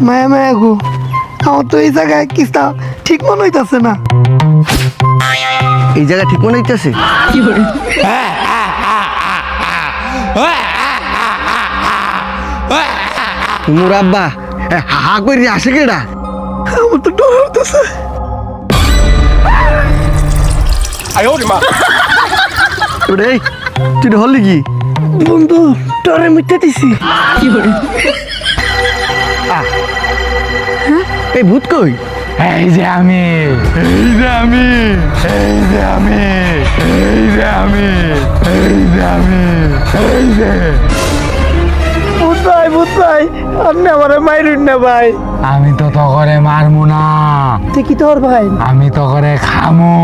মায়া মায়া গো, আমার তো এই জায়গায় কিস্তা ঠিক মনে হইতাছে না। এই জায়গা ঠিক মনে হইতেছে? মোর আব্বা হা করে আসে কেডা? আমার তো ডর হইতাছে। ওরে তুই হলি কি বন্ধু, ডরে মিটতে দিছি। এই ভূত কই? এই যে আমি, এই যে আমি, এই যে আমি, এই যে আমি, এই যে আমি, এই যে ভূত ভাই, আপনি আমার মাইরুন না ভাই। আমি তো করে মারমু না, তুই কি তোর ভাই? আমি তো করে খামু।